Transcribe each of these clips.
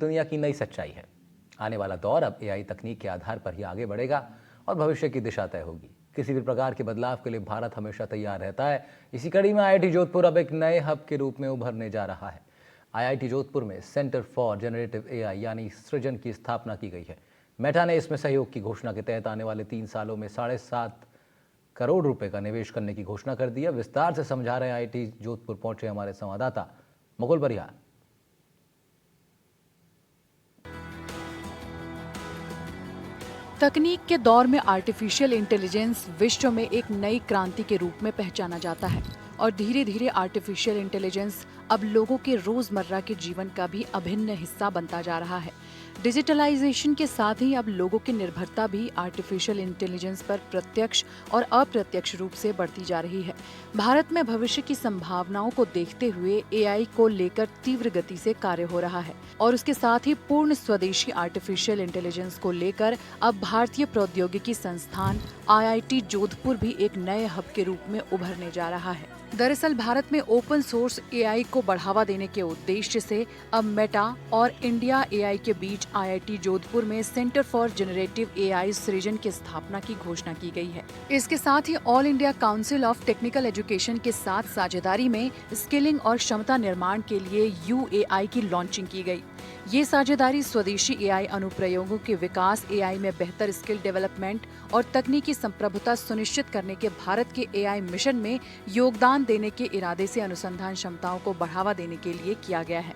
दुनिया की नई सच्चाई है। आने वाला दौर अब एआई तकनीक के आधार पर ही आगे बढ़ेगा और भविष्य की दिशा तय होगी। किसी भी प्रकार के बदलाव के लिए भारत हमेशा तैयार रहता है। इसी कड़ी में आईआईटी जोधपुर अब एक नए हब के रूप में उभरने जा रहा है। आईआईटी जोधपुर में सेंटर फॉर जनरेटिव एआई यानी सृजन की स्थापना की गई है। मेटा ने इसमें सहयोग की घोषणा के तहत आने वाले 3 सालों में 7.5 करोड़ रुपए का निवेश करने की घोषणा कर दी है। विस्तार से समझा रहे हैं आईआईटी जोधपुर पहुंचे हमारे संवाददाता मुकुल बरियार। तकनीक के दौर में आर्टिफिशियल इंटेलिजेंस विश्व में एक नई क्रांति के रूप में पहचाना जाता है और धीरे धीरे आर्टिफिशियल इंटेलिजेंस अब लोगों के रोजमर्रा के जीवन का भी अभिन्न हिस्सा बनता जा रहा है। डिजिटलाइजेशन के साथ ही अब लोगों की निर्भरता भी आर्टिफिशियल इंटेलिजेंस पर प्रत्यक्ष और अप्रत्यक्ष रूप से बढ़ती जा रही है। भारत में भविष्य की संभावनाओं को देखते हुए एआई को लेकर तीव्र गति से कार्य हो रहा है और उसके साथ ही पूर्ण स्वदेशी आर्टिफिशियल इंटेलिजेंस को लेकर अब भारतीय प्रौद्योगिकी संस्थान आईआईटी जोधपुर भी एक नए हब के रूप में उभरने जा रहा है। दरअसल भारत में ओपन सोर्स एआई को बढ़ावा देने के उद्देश्य से अब मेटा और इंडिया एआई के बीच आईआईटी जोधपुर में सेंटर फॉर जनरेटिव एआई सृजन की स्थापना की घोषणा की गई है। इसके साथ ही All India Council of Technical Education के साथ साझेदारी में स्किलिंग और क्षमता निर्माण के लिए यूएआई की लॉन्चिंग की गई। ये साझेदारी स्वदेशी एआई अनुप्रयोगों के विकास, एआई में बेहतर स्किल डेवलपमेंट और तकनीकी संप्रभुता सुनिश्चित करने के भारत के एआई मिशन में योगदान देने के इरादे से अनुसंधान क्षमताओं को बढ़ावा देने के लिए किया गया है।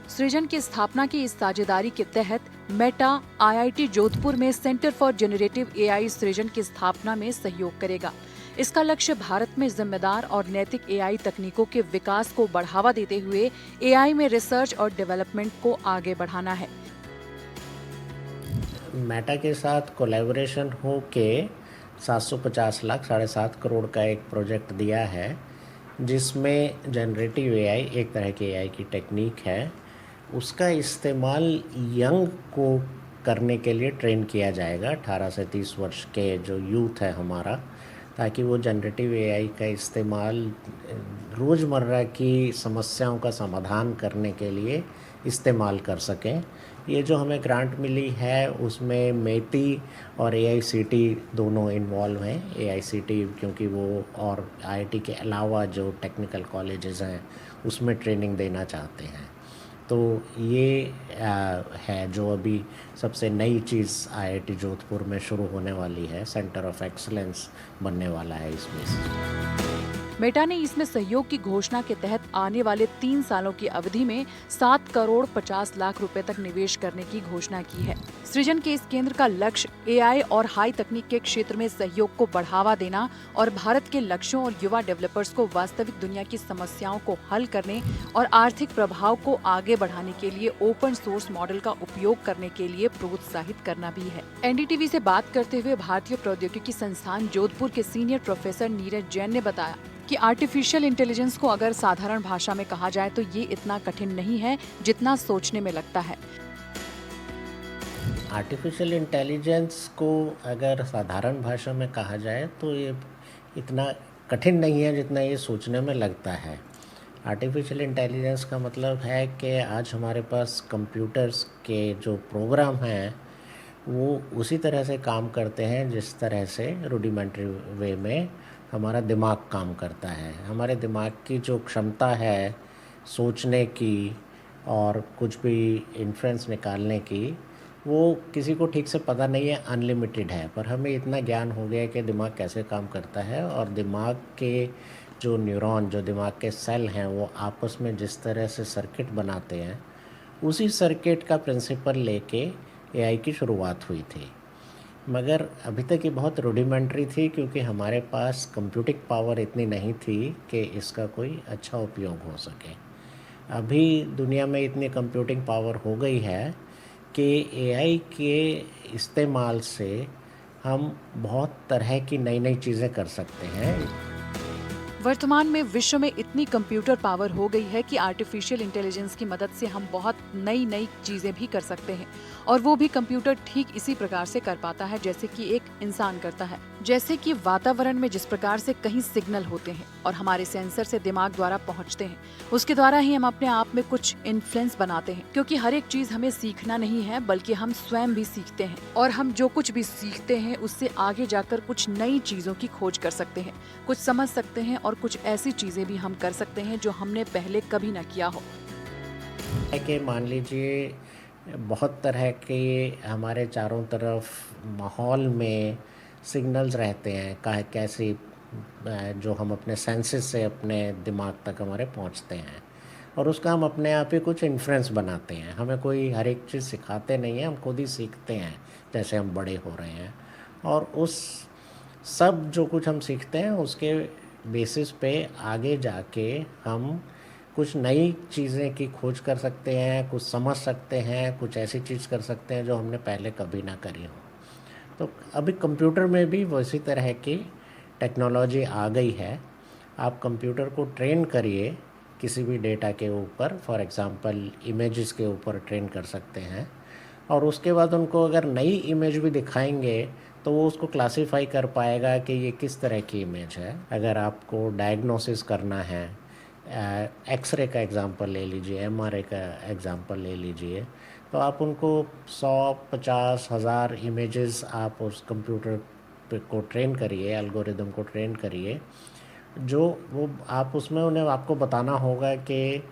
सृजन की स्थापना की इस साझेदारी के तहत मेटा आईआईटी जोधपुर में सेंटर फॉर जनरेटिव एआई सृजन की स्थापना में सहयोग करेगा। इसका लक्ष्य भारत में जिम्मेदार और नैतिक एआई तकनीकों के विकास को बढ़ावा देते हुए एआई में रिसर्च और डेवलपमेंट को आगे बढ़ाना है। मेटा के साथ कोलैबोरेशन हो के 750 लाख 7.5 करोड़ का एक प्रोजेक्ट दिया है, जिसमें जनरेटिव एआई एक तरह की एआई की टेक्निक है। उसका इस्तेमाल यंग को करने के लिए ट्रेन किया जाएगा, 18 से 30 वर्ष के जो यूथ है हमारा, ताकि वो जनरेटिव एआई का इस्तेमाल रोज़मर्रा की समस्याओं का समाधान करने के लिए इस्तेमाल कर सकें। ये जो हमें ग्रांट मिली है उसमें मेटी और एआईसीटी दोनों इन्वॉल्व हैं। एआईसीटी क्योंकि वो और आईआईटी के अलावा जो टेक्निकल कॉलेजेस हैं उसमें ट्रेनिंग देना चाहते हैं। तो ये है जो अभी सबसे नई चीज़ आईआईटी जोधपुर में शुरू होने वाली है, सेंटर ऑफ एक्सीलेंस बनने वाला है इसमें से। मेटा ने इसमें सहयोग की घोषणा के तहत आने वाले 3 सालों की अवधि में 7 करोड़ 50 लाख रुपए तक निवेश करने की घोषणा की है। सृजन के इस केंद्र का लक्ष्य एआई और हाई तकनीक के क्षेत्र में सहयोग को बढ़ावा देना और भारत के लक्ष्यों और युवा डेवलपर्स को वास्तविक दुनिया की समस्याओं को हल करने और आर्थिक प्रभाव को आगे बढ़ाने के लिए ओपन सोर्स मॉडल का उपयोग करने के लिए प्रोत्साहित करना भी है। एनडीटीवी से बात करते हुए भारतीय प्रौद्योगिकी संस्थान जोधपुर के सीनियर प्रोफेसर नीरज जैन ने बताया कि आर्टिफिशियल इंटेलिजेंस को अगर साधारण भाषा में कहा जाए तो ये इतना कठिन नहीं है जितना सोचने में लगता है। आर्टिफिशियल इंटेलिजेंस को अगर साधारण भाषा में कहा जाए तो ये इतना कठिन नहीं है जितना ये सोचने में लगता है। आर्टिफिशियल इंटेलिजेंस का मतलब है कि आज हमारे पास कंप्यूटर्स के जो प्रोग्राम हैं वो उसी तरह से काम करते हैं जिस तरह से रूडिमेंट्री वे में हमारा दिमाग काम करता है। हमारे दिमाग की जो क्षमता है सोचने की और कुछ भी इन्फ्रेंस निकालने की, वो किसी को ठीक से पता नहीं है, अनलिमिटेड है। पर हमें इतना ज्ञान हो गया कि दिमाग कैसे काम करता है और दिमाग के जो न्यूरॉन, जो दिमाग के सेल हैं, वो आपस में जिस तरह से सर्किट बनाते हैं, उसी सर्किट का प्रिंसिपल लेके एआई की शुरुआत हुई थी। मगर अभी तक ये बहुत रूडिमेंट्री थी क्योंकि हमारे पास कंप्यूटिंग पावर इतनी नहीं थी कि इसका कोई अच्छा उपयोग हो सके। अभी दुनिया में इतनी कंप्यूटिंग पावर हो गई है कि एआई के इस्तेमाल से हम बहुत तरह की नई नई चीज़ें कर सकते हैं। वर्तमान में विश्व में इतनी कंप्यूटर पावर हो गई है कि आर्टिफिशियल इंटेलिजेंस की मदद से हम बहुत नई नई चीजें भी कर सकते हैं और वो भी कंप्यूटर ठीक इसी प्रकार से कर पाता है जैसे कि एक इंसान करता है। जैसे कि वातावरण में जिस प्रकार से कहीं सिग्नल होते हैं और हमारे सेंसर से दिमाग द्वारा पहुंचते हैं, उसके द्वारा ही हम अपने आप में कुछ इन्फ्लुएंस बनाते हैं। क्योंकि हर एक चीज हमें सीखना नहीं है, बल्कि हम स्वयं भी सीखते हैं और हम जो कुछ भी सीखते हैं उससे आगे जाकर कुछ नई चीजों की खोज कर सकते हैं, कुछ समझ सकते हैं और कुछ ऐसी चीजें भी हम कर सकते हैं जो हमने पहले कभी न किया हो। है कि मान लीजिए बहुत तरह के हमारे चारों तरफ माहौल में सिग्नल्स रहते हैं कैसी जो हम अपने सेंसेस से अपने दिमाग तक हमारे पहुंचते हैं और उसका हम अपने आप ही कुछ इन्फ्लुएंस बनाते हैं। हमें कोई हर एक चीज़ सिखाते नहीं है, हम खुद ही सीखते हैं जैसे हम बड़े हो रहे हैं। और उस सब जो कुछ हम सीखते हैं उसके बेसिस पे आगे जाके हम कुछ नई चीज़ें की खोज कर सकते हैं, कुछ समझ सकते हैं, कुछ ऐसी चीज़ कर सकते हैं जो हमने पहले कभी ना करी हो। तो अभी कंप्यूटर में भी वैसी तरह की टेक्नोलॉजी आ गई है। आप कंप्यूटर को ट्रेन करिए किसी भी डेटा के ऊपर, फॉर एग्ज़ाम्पल इमेजेस के ऊपर ट्रेन कर सकते हैं और उसके बाद उनको अगर नई इमेज भी दिखाएंगे तो वो उसको क्लासीफाई कर पाएगा कि ये किस तरह की इमेज है। अगर आपको डायग्नोसिस करना है, एक्सरे का एग्ज़ाम्पल ले लीजिए, एमआरआई का एग्ज़ाम्पल ले लीजिए, तो आप उनको 100-50,000 इमेजेस आप उस कंप्यूटर को ट्रेन करिए, एल्गोरिदम को ट्रेन करिए, जो वो आप उसमें उन्हें आपको बताना होगा कि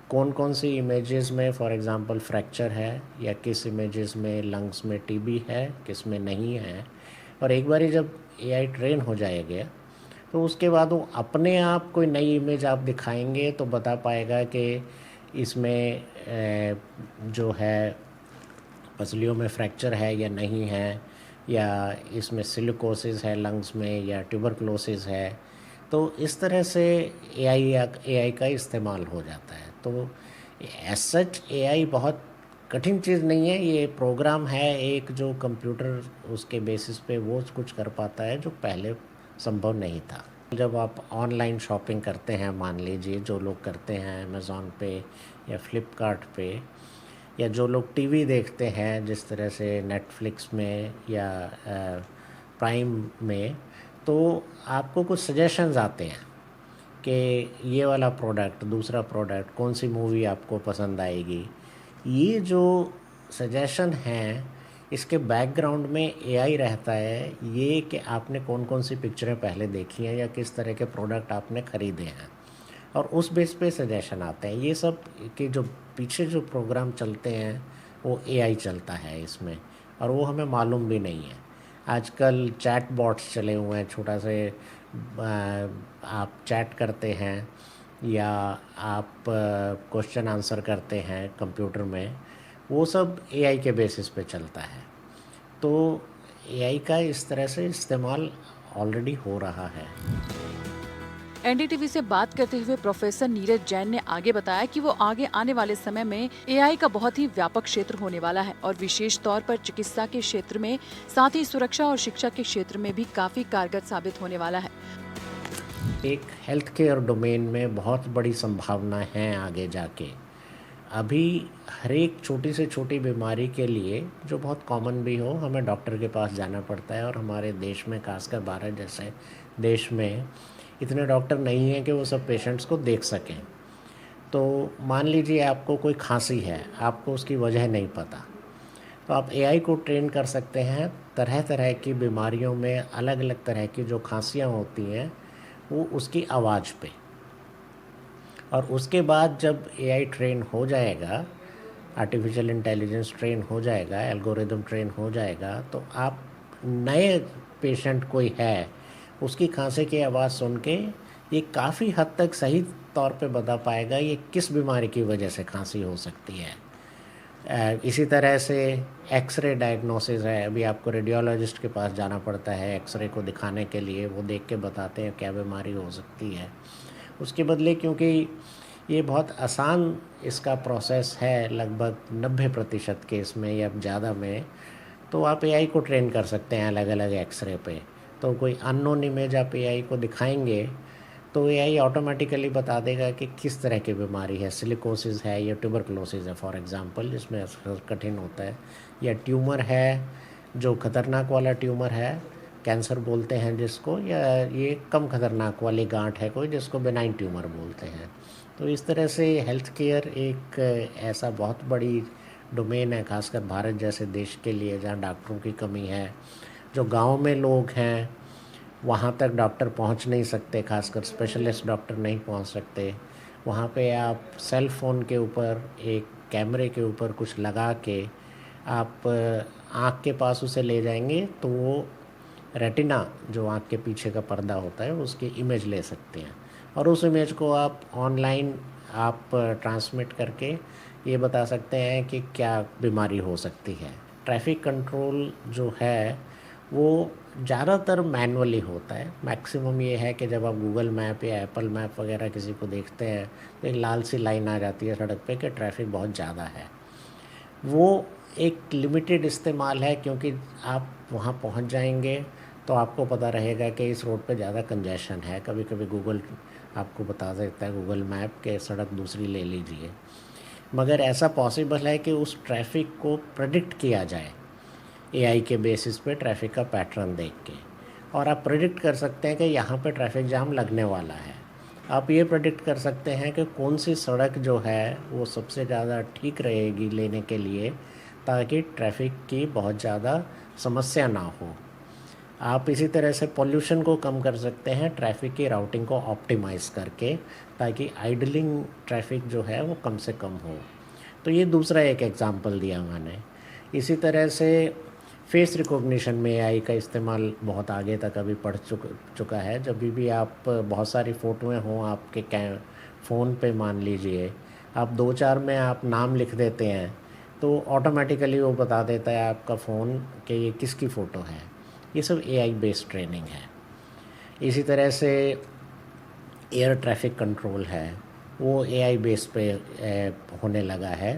कौन कौन सी इमेजेस में फॉर एग्ज़ाम्पल फ्रैक्चर है या किस इमेजेस में लंग्स में टीबी है, किस में नहीं है। और एक बारी जब एआई ट्रेन हो जाएगा तो उसके बाद वो अपने आप कोई नई इमेज आप दिखाएंगे तो बता पाएगा कि इसमें जो है पसलियों में फ्रैक्चर है या नहीं है, या इसमें सिलिकोसिस है लंग्स में या ट्यूबरकुलोसिस है। तो इस तरह से एआई का इस्तेमाल हो जाता है। तो एज सच एआई बहुत कठिन चीज़ नहीं है, ये प्रोग्राम है एक जो कंप्यूटर उसके बेसिस पे वो कुछ कर पाता है जो पहले संभव नहीं था। जब आप ऑनलाइन शॉपिंग करते हैं, मान लीजिए जो लोग करते हैं अमेज़ॉन पे या फ्लिपकार्ट पे, या जो लोग टीवी देखते हैं जिस तरह से नेटफ्लिक्स में या प्राइम में, तो आपको कुछ सजेशंस आते हैं कि ये वाला प्रोडक्ट, दूसरा प्रोडक्ट, कौन सी मूवी आपको पसंद आएगी। ये जो सजेशन हैं इसके बैकग्राउंड में एआई रहता है, ये कि आपने कौन कौन सी पिक्चरें पहले देखी हैं या किस तरह के प्रोडक्ट आपने ख़रीदे हैं, और उस बेस पे सजेशन आते हैं। ये सब के जो पीछे जो प्रोग्राम चलते हैं वो एआई चलता है इसमें, और वो हमें मालूम भी नहीं है। आजकल चैट बॉट्स चले हुए हैं, छोटा से आप चैट करते हैं या आप क्वेश्चन आंसर करते हैं कंप्यूटर में, वो सब एआई के बेसिस पे चलता है। तो एआई का इस तरह से इस्तेमाल ऑलरेडी हो रहा है। एनडीटीवी से बात करते हुए प्रोफेसर नीरज जैन ने आगे बताया कि वो आगे आने वाले समय में एआई का बहुत ही व्यापक क्षेत्र होने वाला है और विशेष तौर पर चिकित्सा के क्षेत्र में, साथ ही सुरक्षा और शिक्षा के क्षेत्र में भी काफी कारगर साबित होने वाला है। एक हेल्थ केयर डोमेन में बहुत बड़ी संभावना है आगे जाके। अभी हर एक छोटी से छोटी बीमारी के लिए, जो बहुत कॉमन भी हो, हमें डॉक्टर के पास जाना पड़ता है, और हमारे देश में खासकर भारत जैसे देश में इतने डॉक्टर नहीं हैं कि वो सब पेशेंट्स को देख सकें। तो मान लीजिए आपको कोई खांसी है, आपको उसकी वजह नहीं पता, तो आप एआई को ट्रेन कर सकते हैं तरह तरह की बीमारियों में अलग अलग तरह की जो खांसियाँ होती हैं वो उसकी आवाज़ पे। और उसके बाद जब एआई ट्रेन हो जाएगा, आर्टिफिशियल इंटेलिजेंस ट्रेन हो जाएगा, एल्गोरिदम ट्रेन हो जाएगा, तो आप नए पेशेंट कोई है उसकी खांसी की आवाज़ सुन के ये काफ़ी हद तक सही तौर पे बता पाएगा ये किस बीमारी की वजह से खांसी हो सकती है। इसी तरह से एक्सरे डायग्नोसिस है, अभी आपको रेडियोलॉजिस्ट के पास जाना पड़ता है एक्सरे को दिखाने के लिए, वो देख के बताते हैं क्या बीमारी हो सकती है। उसके बदले क्योंकि ये बहुत आसान इसका प्रोसेस है, लगभग 90% केस में या ज़्यादा में, तो आप एआई को ट्रेन कर सकते हैं अलग अलग एक्सरे पे। तो कोई अननोन इमेज आप एआई को दिखाएंगे तो एआई ऑटोमेटिकली बता देगा कि किस तरह की बीमारी है, सिलिकोसिस है या ट्यूबरकुलोसिस है फॉर एग्ज़ाम्पल, जिसमें कठिन होता है, या ट्यूमर है जो ख़तरनाक वाला ट्यूमर है कैंसर बोलते हैं जिसको, या ये कम खतरनाक वाली गांठ है कोई जिसको बेनाइन ट्यूमर बोलते हैं। तो इस तरह से हेल्थ केयर एक ऐसा बहुत बड़ी डोमेन है, खासकर भारत जैसे देश के लिए जहाँ डॉक्टरों की कमी है। जो गांव में लोग हैं वहाँ तक डॉक्टर पहुँच नहीं सकते, खासकर स्पेशलिस्ट डॉक्टर नहीं पहुँच सकते। वहाँ पे आप सेल फ़ोन के ऊपर एक कैमरे के ऊपर कुछ लगा के आप आँख के पास उसे ले जाएंगे तो वो रेटिना, जो आँख के पीछे का पर्दा होता है, उसकी इमेज ले सकते हैं और उस इमेज को आप ऑनलाइन आप ट्रांसमिट करके ये बता सकते हैं कि क्या बीमारी हो सकती है। ट्रैफिक कंट्रोल जो है वो ज़्यादातर मैनुअली होता है। मैक्सिमम ये है कि जब आप गूगल मैप या एप्पल मैप वगैरह किसी को देखते हैं तो एक लाल सी लाइन आ जाती है सड़क पे कि ट्रैफिक बहुत ज़्यादा है। वो एक लिमिटेड इस्तेमाल है, क्योंकि आप वहाँ पहुँच जाएंगे तो आपको पता रहेगा कि इस रोड पे ज़्यादा कंजेशन है। कभी कभी गूगल आपको बता देता है, गूगल मैप, के सड़क दूसरी ले लीजिए। मगर ऐसा पॉसिबल है कि उस ट्रैफिक को प्रेडिक्ट किया जाए एआई के बेसिस पे, ट्रैफिक का पैटर्न देख के, और आप प्रेडिक्ट कर सकते हैं कि यहाँ पे ट्रैफिक जाम लगने वाला है। आप ये प्रेडिक्ट कर सकते हैं कि कौन सी सड़क जो है वो सबसे ज़्यादा ठीक रहेगी लेने के लिए, ताकि ट्रैफिक की बहुत ज़्यादा समस्या ना हो। आप इसी तरह से पोल्यूशन को कम कर सकते हैं ट्रैफिक की राउटिंग को ऑप्टिमाइज़ करके, ताकि आइडलिंग ट्रैफिक जो है वो कम से कम हो। तो ये दूसरा एक एग्जांपल दिया मैंने। इसी तरह से फेस रिकॉग्निशन में एआई का इस्तेमाल बहुत आगे तक अभी बढ़ चुका है। जब भी आप बहुत सारी फ़ोटोएं हों आपके फ़ोन पे, मान लीजिए आप 2-4 में आप नाम लिख देते हैं तो ऑटोमेटिकली वो बता देता है आपका फ़ोन कि ये किसकी फ़ोटो है। ये सब एआई बेस्ड ट्रेनिंग है। इसी तरह से एयर ट्रैफिक कंट्रोल है, वो एआई बेस पे होने लगा है,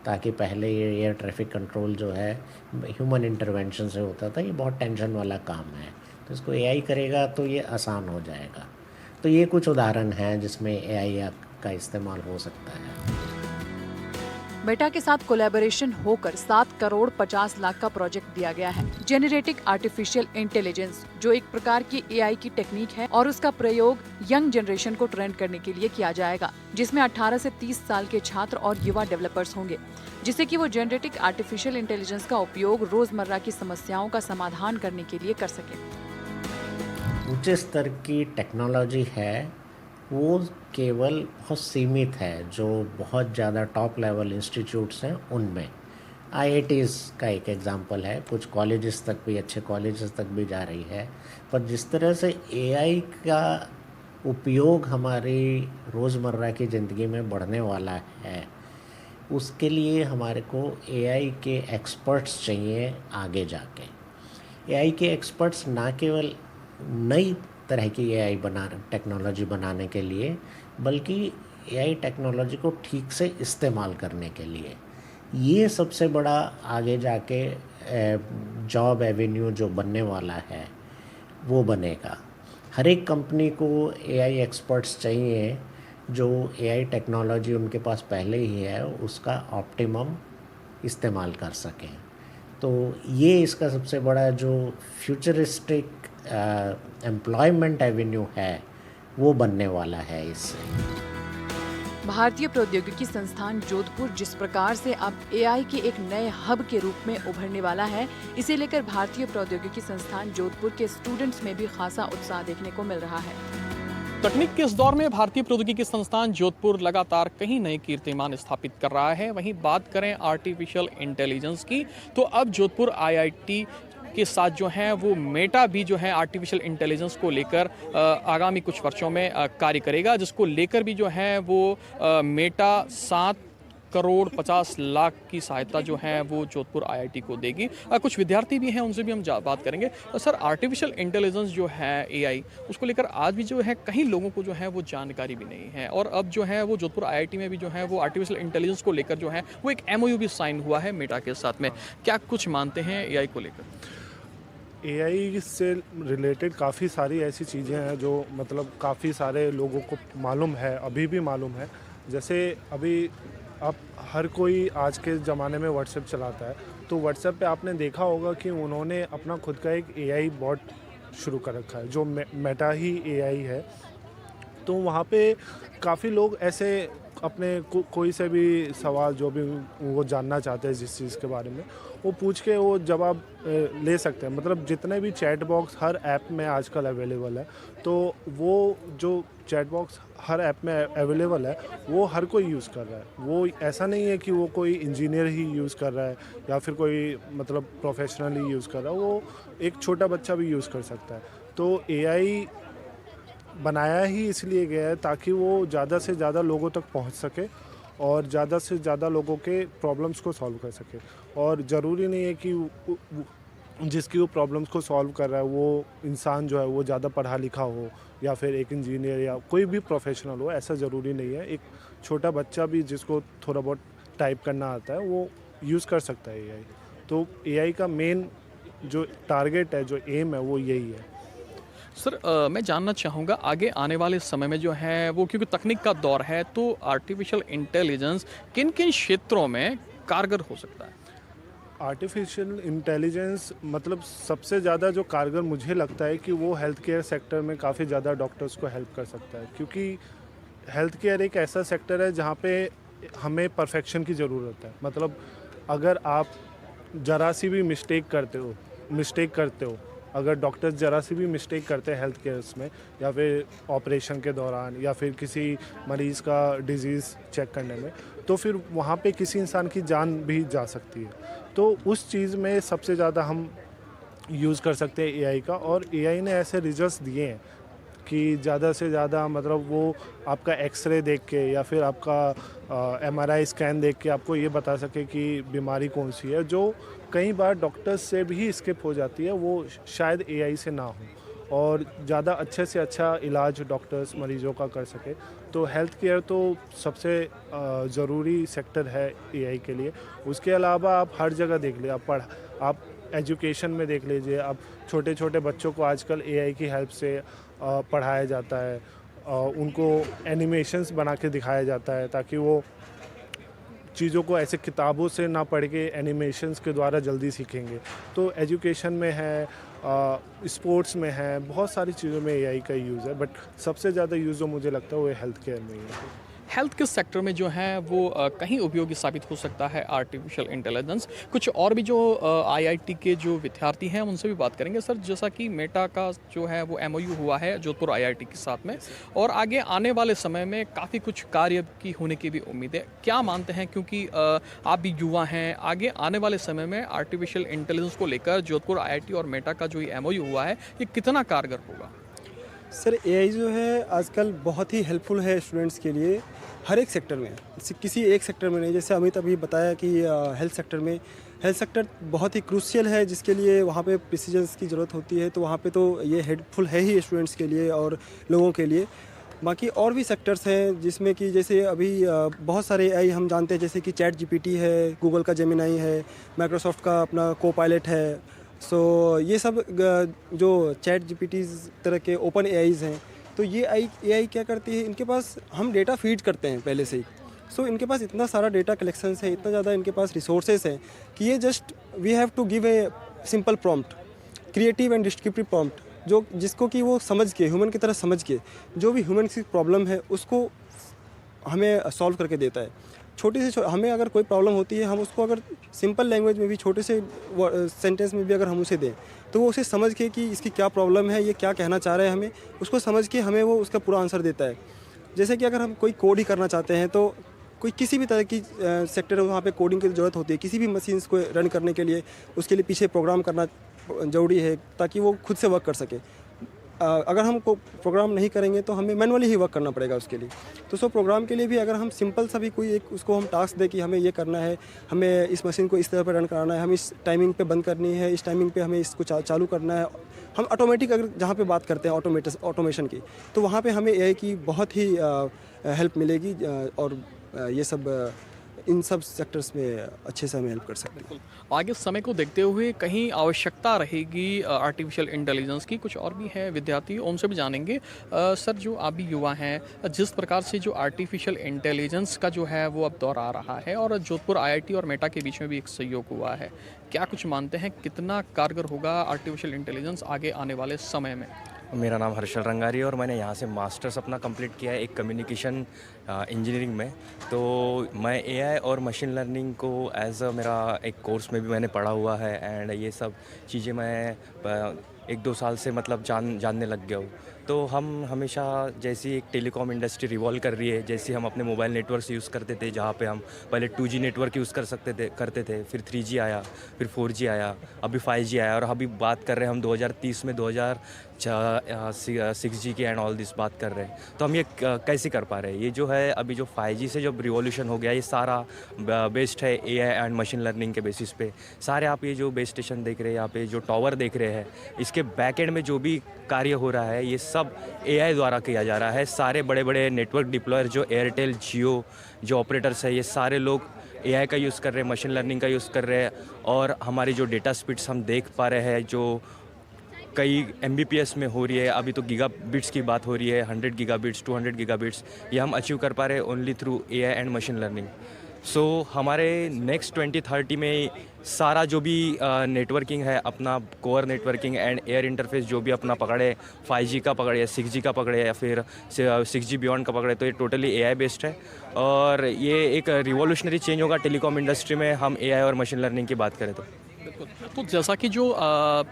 ताकि पहले ये एयर ट्रैफिक कंट्रोल जो है ह्यूमन इंटरवेंशन से होता था। ये बहुत टेंशन वाला काम है, तो इसको एआई करेगा तो ये आसान हो जाएगा। तो ये कुछ उदाहरण हैं जिसमें एआई का इस्तेमाल हो सकता है। मेटा के साथ कोलैबोरेशन होकर 7 करोड़ 50 लाख का प्रोजेक्ट दिया गया है। जेनरेटिव आर्टिफिशियल इंटेलिजेंस, जो एक प्रकार की एआई की टेक्निक है, और उसका प्रयोग यंग जनरेशन को ट्रेन करने के लिए किया जाएगा, जिसमें 18 से 30 साल के छात्र और युवा डेवलपर्स होंगे, जिससे कि वो जेनरेटिव आर्टिफिशियल इंटेलिजेंस का उपयोग रोजमर्रा की समस्याओं का समाधान करने के लिए कर सके। उच्च स्तर की टेक्नोलॉजी है वो केवल बहुत सीमित है, जो बहुत ज़्यादा टॉप लेवल इंस्टीट्यूट्स हैं उनमें। आईआईटीज़ का एक एग्जांपल है, कुछ कॉलेजेस तक भी, अच्छे कॉलेजेस तक भी जा रही है। पर जिस तरह से एआई का उपयोग हमारी रोज़मर्रा की ज़िंदगी में बढ़ने वाला है, उसके लिए हमारे को एआई के एक्सपर्ट्स चाहिए आगे जाके। एआई के एक्सपर्ट्स ना केवल नई तरह की एआई टेक्नोलॉजी बनाने के लिए, बल्कि एआई टेक्नोलॉजी को ठीक से इस्तेमाल करने के लिए। ये सबसे बड़ा आगे जाके जॉब एवेन्यू जो बनने वाला है वो बनेगा। हर एक कंपनी को एआई एक्सपर्ट्स चाहिए जो एआई टेक्नोलॉजी उनके पास पहले ही है उसका ऑप्टिमम इस्तेमाल कर सकें। तो ये इसका सबसे बड़ा जो फ्यूचरिस्टिक एम्प्लॉयमेंट एवेन्यू है वो बनने वाला है इससे। भारतीय प्रौद्योगिकी संस्थान जोधपुर जिस प्रकार से अब एआई के एक नए हब के रूप में उभरने वाला है, इसे लेकर भारतीय प्रौद्योगिकी संस्थान जोधपुर के स्टूडेंट्स में भी खासा उत्साह देखने को मिल रहा है। तकनीक के इस दौर में भारतीय प्रौद्योगिकी संस्थान जोधपुर लगातार कई नए कीर्तिमान स्थापित कर रहा है। वहीं बात करें आर्टिफिशियल इंटेलिजेंस की, तो अब जोधपुर आईआईटी के साथ जो है वो मेटा भी जो है आर्टिफिशियल इंटेलिजेंस को लेकर आगामी कुछ वर्षों में कार्य करेगा, जिसको लेकर भी जो है वो मेटा 7 करोड़ 50 लाख की सहायता जो है वो जोधपुर आईआईटी को देगी। कुछ विद्यार्थी भी हैं, उनसे भी हम बात करेंगे। सर, आर्टिफिशियल इंटेलिजेंस जो है एआई, उसको लेकर आज भी जो है कई लोगों को जो है वो जानकारी भी नहीं है, और अब जो है वो जोधपुर आईआईटी में भी जो है वो आर्टिफिशियल इंटेलिजेंस को लेकर जो है वो एक एमओयू भी साइन हुआ है मेटा के साथ में। क्या कुछ मानते हैं एआई को लेकर? एआई से रिलेटेड काफ़ी सारी ऐसी चीज़ें हैं जो मतलब काफ़ी सारे लोगों को मालूम है, अभी भी मालूम है। जैसे अभी आप हर कोई आज के ज़माने में व्हाट्सएप चलाता है, तो व्हाट्सएप पे आपने देखा होगा कि उन्होंने अपना खुद का एक एआई बॉट शुरू कर रखा है, जो मेटा ही एआई है। तो वहाँ पे काफ़ी लोग ऐसे अपने कोई से भी सवाल जो भी वो जानना चाहते हैं जिस चीज़ के बारे में, वो पूछ के वो जवाब ले सकते हैं। मतलब जितने भी चैट बॉक्स हर ऐप में आजकल अवेलेबल है, तो वो जो चैट बॉक्स हर ऐप में अवेलेबल है वो हर कोई यूज़ कर रहा है। वो ऐसा नहीं है कि वो कोई इंजीनियर ही यूज़ कर रहा है या फिर कोई मतलब प्रोफेशनली यूज़ कर रहा है, वो एक छोटा बच्चा भी यूज़ कर सकता है। तो एआई बनाया ही इसलिए गया है ताकि वो ज़्यादा से ज़्यादा लोगों तक पहुंच सके और ज़्यादा से ज़्यादा लोगों के प्रॉब्लम्स को सॉल्व कर सके। और ज़रूरी नहीं है कि जिसकी वो प्रॉब्लम्स को सॉल्व कर रहा है वो इंसान जो है वो ज़्यादा पढ़ा लिखा हो या फिर एक इंजीनियर या कोई भी प्रोफेशनल हो, ऐसा ज़रूरी नहीं है। एक छोटा बच्चा भी जिसको थोड़ा बहुत टाइप करना आता है वो यूज़ कर सकता है एआई। तो एआई का मेन जो टारगेट है, जो एम है, वो यही है। सर मैं जानना चाहूँगा आगे आने वाले समय में जो है वो, क्योंकि तकनीक का दौर है, तो आर्टिफिशियल इंटेलिजेंस किन किन क्षेत्रों में कारगर हो सकता है? आर्टिफिशियल इंटेलिजेंस मतलब सबसे ज़्यादा जो कारगर मुझे लगता है कि वो हेल्थ केयर सेक्टर में काफ़ी ज़्यादा डॉक्टर्स को हेल्प कर सकता है, क्योंकि हेल्थ केयर एक ऐसा सेक्टर है जहाँ पे हमें परफेक्शन की ज़रूरत है। मतलब अगर आप ज़रा सी भी मिस्टेक करते हो, अगर डॉक्टर्स ज़रा सी भी मिस्टेक करते हैं हेल्थ केयर्स में या फिर ऑपरेशन के दौरान या फिर किसी मरीज़ का डिजीज़ चेक करने में, तो फिर वहाँ पे किसी इंसान की जान भी जा सकती है। तो उस चीज़ में सबसे ज़्यादा हम यूज़ कर सकते हैं एआई का, और एआई ने ऐसे रिजल्ट्स दिए हैं कि ज़्यादा से ज़्यादा मतलब वो आपका एक्सरे देख के या फिर आपका एमआरआई स्कैन देख के आपको ये बता सके कि बीमारी कौन सी है, जो कई बार डॉक्टर्स से भी स्किप हो जाती है, वो शायद एआई से ना हो और ज़्यादा अच्छे से अच्छा इलाज डॉक्टर्स मरीज़ों का कर सके। तो हेल्थ केयर तो सबसे ज़रूरी सेक्टर है एआई के लिए। उसके अलावा आप हर जगह देख ले, आप एजुकेशन में देख लीजिए, आप छोटे छोटे बच्चों को आजकल एआई की हेल्प से पढ़ाया जाता है, उनको एनिमेशंस बना के दिखाया जाता है ताकि वो चीज़ों को ऐसे किताबों से ना पढ़ के एनिमेशंस के द्वारा जल्दी सीखेंगे। तो एजुकेशन में है, स्पोर्ट्स में है, बहुत सारी चीज़ों में एआई का यूज़ है, बट सबसे ज़्यादा यूज़ जो मुझे लगता है वो हेल्थ केयर में ही है। हेल्थ के सेक्टर में जो है वो कहीं उपयोगी साबित हो सकता है आर्टिफिशियल इंटेलिजेंस। कुछ और भी जो आईआईटी के जो विद्यार्थी हैं उनसे भी बात करेंगे। सर, जैसा कि मेटा का जो है वो एमओयू हुआ है जोधपुर आईआईटी के साथ में, और आगे आने वाले समय में काफ़ी कुछ कार्य की होने की भी उम्मीद है, क्या मानते हैं? क्योंकि आप भी युवा हैं, आगे आने वाले समय में आर्टिफिशियल इंटेलिजेंस को लेकर जोधपुर आईआईटी और मेटा का जो ये एमओयू हुआ है ये कितना कारगर होगा? सर, एआई जो है आजकल बहुत ही हेल्पफुल है स्टूडेंट्स के लिए, हर एक सेक्टर में, किसी एक सेक्टर में नहीं। जैसे अमित अभी बताया कि हेल्थ सेक्टर बहुत ही क्रूशियल है, जिसके लिए वहाँ पे प्रिसीजन्स की ज़रूरत होती है, तो वहाँ पे तो ये हेल्पफुल है ही स्टूडेंट्स के लिए और लोगों के लिए। बाकी और भी सेक्टर्स हैं जिसमें कि जैसे अभी बहुत सारे एआई हम जानते हैं, जैसे कि चैट जीपीटी है, गूगल का जेमिनाई है, माइक्रोसॉफ्ट का अपना कोपायलट है। सो ये सब जो चैट जीपीटी तरह के ओपन एआईज़ हैं, तो ये एआई क्या करती है, इनके पास हम डेटा फीड करते हैं पहले से ही। सो इनके पास इतना सारा डेटा कलेक्शंस है, इतना ज़्यादा इनके पास रिसोर्सेज हैं कि ये just we have to give a simple prompt, creative and descriptive prompt, जो जिसको कि वो समझ के, ह्यूमन की तरह समझ के जो भी ह्यूमन की प्रॉब्लम है उसको हमें सॉल्व करके देता है। छोटी से हमें अगर कोई प्रॉब्लम होती है, हम उसको अगर सिंपल लैंग्वेज में भी, छोटे से सेंटेंस में भी अगर हम उसे दें, तो वो उसे समझ के कि इसकी क्या प्रॉब्लम है, ये क्या कहना चाह रहे हैं हमें, उसको समझ के हमें वो उसका पूरा आंसर देता है। जैसे कि अगर हम कोई कोड ही करना चाहते हैं, तो कोई किसी भी तरह की सेक्टर है वहाँ पे कोडिंग की ज़रूरत होती है, किसी भी मशीन्स को रन करने के लिए उसके लिए पीछे प्रोग्राम करना ज़रूरी है ताकि वो खुद से वर्क कर सके। अगर हम प्रोग्राम नहीं करेंगे तो हमें मैनुअली ही वर्क करना पड़ेगा उसके लिए। तो सो प्रोग्राम के लिए भी अगर हम सिंपल सा भी कोई एक उसको हम टास्क दें कि हमें ये करना है, हमें इस मशीन को इस तरह पर रन कराना है, हम इस टाइमिंग पे बंद करनी है, इस टाइमिंग पे हमें इसको चालू करना है। हम ऑटोमेटिक अगर जहाँ पे बात करते हैं ऑटोमेशन की, तो वहाँ पे हमें एआई की बहुत ही हेल्प मिलेगी और ये सब इन सब सेक्टर्स में अच्छे से हमें हेल्प कर सकते हैं। आगे समय को देखते हुए कहीं आवश्यकता रहेगी आर्टिफिशियल इंटेलिजेंस की, कुछ और भी है विद्यार्थी उनसे भी जानेंगे। सर, जो आप भी युवा हैं, जिस प्रकार से जो आर्टिफिशियल इंटेलिजेंस का जो है वो अब दौर आ रहा है और जोधपुर आईआईटी और मेटा के बीच में भी एक सहयोग हुआ है, क्या कुछ मानते हैं कितना कारगर होगा आर्टिफिशियल इंटेलिजेंस आगे आने वाले समय में? मेरा नाम हर्षल रंगारी है और मैंने यहाँ से मास्टर्स अपना कंप्लीट किया है एक कम्युनिकेशन इंजीनियरिंग में। तो मैं एआई और मशीन लर्निंग को एज अ मेरा एक कोर्स में भी मैंने पढ़ा हुआ है एंड ये सब चीज़ें मैं 1-2 साल से मतलब जानने लग गया हूँ। तो हम हमेशा जैसी एक टेलीकॉम इंडस्ट्री रिवॉल्व कर रही है, जैसे हम अपने मोबाइल नेटवर्क यूज़ करते थे, जहाँ पे हम पहले 2G नेटवर्क यूज़ करते थे, फिर 3G आया, फिर 4G आया, अभी 5G आया और अभी बात कर रहे हैं हम 2030 में 6G की एंड ऑल दिस बात कर रहे हैं। तो हम ये कैसे कर पा रहे हैं? ये जो है अभी जो 5G से जब रिवॉल्यूशन हो गया, ये सारा बेस्ड है एआई एंड मशीन लर्निंग के बेसिस पे। सारे आप ये जो बेस स्टेशन देख रहे हैं, यहाँ पे जो टावर देख रहे हैं, इसके बैक एंड में जो भी कार्य हो रहा है ये सब एआई द्वारा किया जा रहा है। सारे बड़े बड़े नेटवर्क डिप्लॉयर जो एयरटेल, जियो जो ऑपरेटर्स है, ये सारे लोग एआई का यूज़ कर रहे हैं, मशीन लर्निंग का यूज़ कर रहे हैं। और हमारी जो डेटा स्पीड्स हम देख पा रहे हैं जो कई Mbps में हो रही है, अभी तो गीगाबिट्स की बात हो रही है, 100 गीगाबिट्स, 200 गीगाबिट्स, ये हम अचीव कर पा रहे हैं only through AI and machine learning. So हमारे नेक्स्ट 2030 में सारा जो भी नेटवर्किंग है, अपना core networking and air interface जो भी अपना पकड़े, 5G का पकड़े या 6G का पकड़े या फिर 6G बियॉन्ड का पकड़े, तो ये टोटली एआई बेस्ड है और ये एक रिवॉल्यूशनरी चेंज होगा टेलीकॉम इंडस्ट्री में हम एआई और मशीन लर्निंग की बात करें तो। तो जैसा कि जो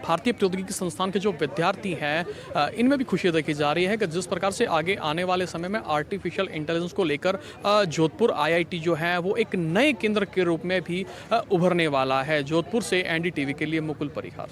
भारतीय प्रौद्योगिकी संस्थान के जो विद्यार्थी हैं, इनमें भी खुशी देखी जा रही है कि जिस प्रकार से आगे आने वाले समय में आर्टिफिशियल इंटेलिजेंस को लेकर जोधपुर आईआईटी जो है वो एक नए केंद्र के रूप में भी उभरने वाला है। जोधपुर से एनडीटीवी के लिए मुकुल परिहार।